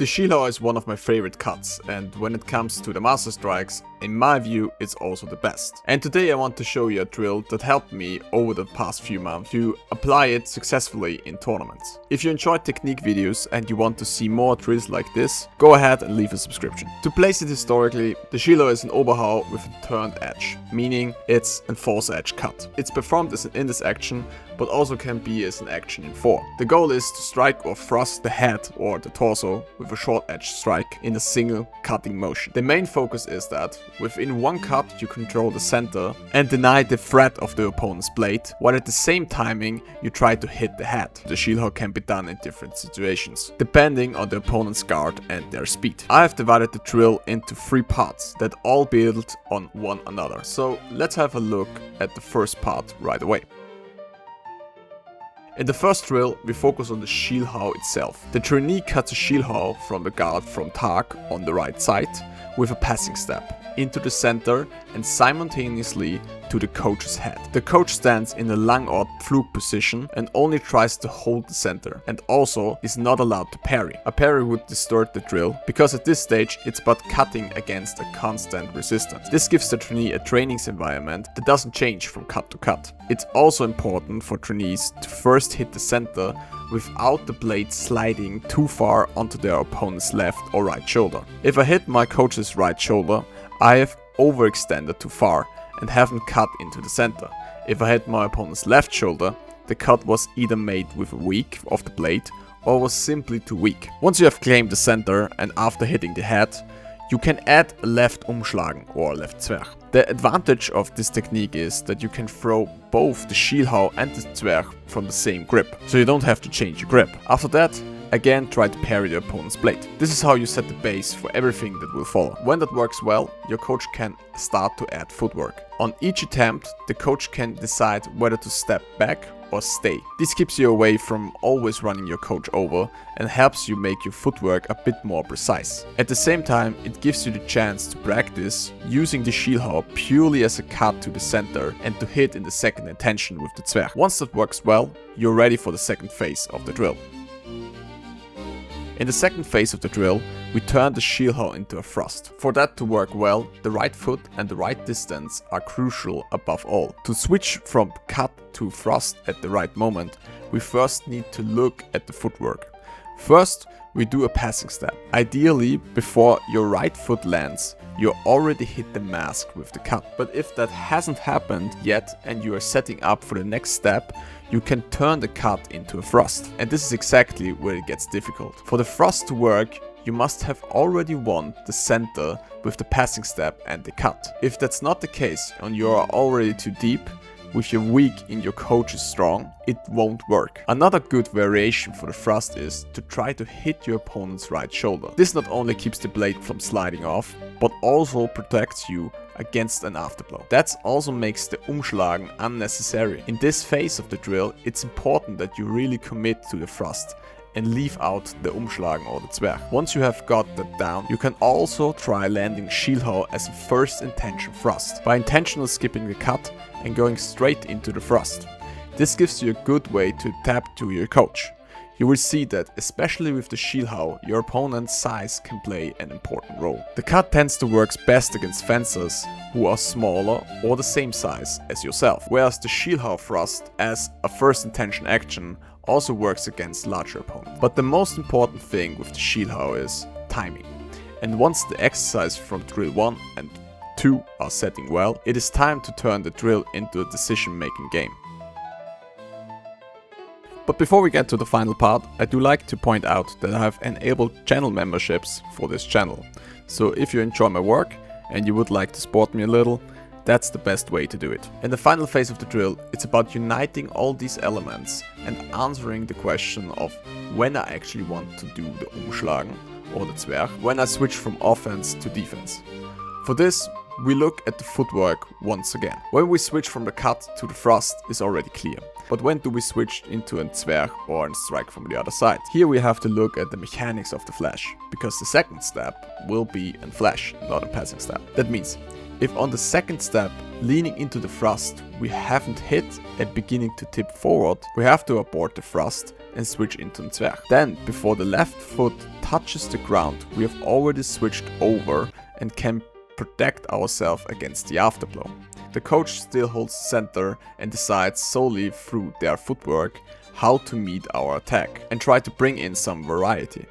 The Schielhau is one of my favorite cuts, and when it comes to the master strikes, in my view, it's also the best. And today I want to show you a drill that helped me over the past few months to apply it successfully in tournaments. If you enjoyed technique videos and you want to see more drills like this, go ahead and leave a subscription. To place it historically, the Schielhau is an Oberhau with a turned edge, meaning it's a false edge cut. It's performed as an index action, but also can be as an action in 4. The goal is to strike or thrust the head or the torso with a short edge strike in a single cutting motion. The main focus is that within one cut you control the center and deny the threat of the opponent's blade, while at the same timing you try to hit the head. The Schielhau can be done in different situations, depending on the opponent's guard and their speed. I have divided the drill into 3 parts that all build on one another. So let's have a look at the first part right away. In the first drill, we focus on the Schielhau itself. The trainee cuts a Schielhau from the guard from Tag on the right side with a passing step into the center and simultaneously to the coach's head. The coach stands in a Longsword Flug position and only tries to hold the center, and also is not allowed to parry. A parry would distort the drill, because at this stage it's but cutting against a constant resistance. This gives the trainee a training environment that doesn't change from cut to cut. It's also important for trainees to first hit the center without the blade sliding too far onto their opponent's left or right shoulder. If I hit my coach's right shoulder, I have overextended too far and haven't cut into the center. If I hit my opponent's left shoulder, the cut was either made with a weak of the blade or was simply too weak. Once you have claimed the center and after hitting the head, you can add a left Umschlagen or left Zwerch. The advantage of this technique is that you can throw both the Schielhau and the Zwerch from the same grip, so you don't have to change your grip. After that, again try to parry the opponent's blade. This is how you set the base for everything that will follow. When that works well, your coach can start to add footwork. On each attempt, the coach can decide whether to step back or stay. This keeps you away from always running your coach over and helps you make your footwork a bit more precise. At the same time, it gives you the chance to practice using the Schielhau purely as a cut to the center and to hit in the second intention with the Zwerch. Once that works well, you're ready for the second phase of the drill. In the second phase of the drill, we turn the Schielhau into a thrust. For that to work well, the right foot and the right distance are crucial above all. To switch from cut to thrust at the right moment, we first need to look at the footwork. First, we do a passing step. Ideally, before your right foot lands, you already hit the mask with the cut. But if that hasn't happened yet and you are setting up for the next step, you can turn the cut into a thrust. And this is exactly where it gets difficult. For the thrust to work, you must have already won the center with the passing step and the cut. If that's not the case and you are already too deep, with your weak and your coach is strong, it won't work. Another good variation for the thrust is to try to hit your opponent's right shoulder. This not only keeps the blade from sliding off, but also protects you against an afterblow. That also makes the Umschlagen unnecessary. In this phase of the drill, it's important that you really commit to the thrust and leave out the Umschlagen or the Zwerch. Once you have got that down, you can also try landing Schielhau as a first intention thrust, by intentionally skipping the cut and going straight into the thrust. This gives you a good way to tap to your coach. You will see that, especially with the Schielhau, your opponent's size can play an important role. The cut tends to work best against fencers who are smaller or the same size as yourself, whereas the Schielhau thrust as a first intention action also works against larger opponents. But the most important thing with the Schielhau is timing. And once the exercise from drill 1 and 2 are setting well, it is time to turn the drill into a decision-making game. But before we get to the final part, I do like to point out that I have enabled channel memberships for this channel. So if you enjoy my work and you would like to support me a little, that's the best way to do it. In the final phase of the drill, it's about uniting all these elements and answering the question of when I actually want to do the Umschlagen or the Zwerch, when I switch from offense to defense. For this, we look at the footwork once again. When we switch from the cut to the thrust is already clear. But when do we switch into a Zwerch or a strike from the other side? Here we have to look at the mechanics of the flash, because the second step will be a flash, not a passing step. That means, if on the second step, leaning into the thrust, we haven't hit and beginning to tip forward, we have to abort the thrust and switch into the Zwerch. Then, before the left foot touches the ground, we have already switched over and can protect ourselves against the afterblow. The coach still holds the center and decides solely through their footwork how to meet our attack and try to bring in some variety.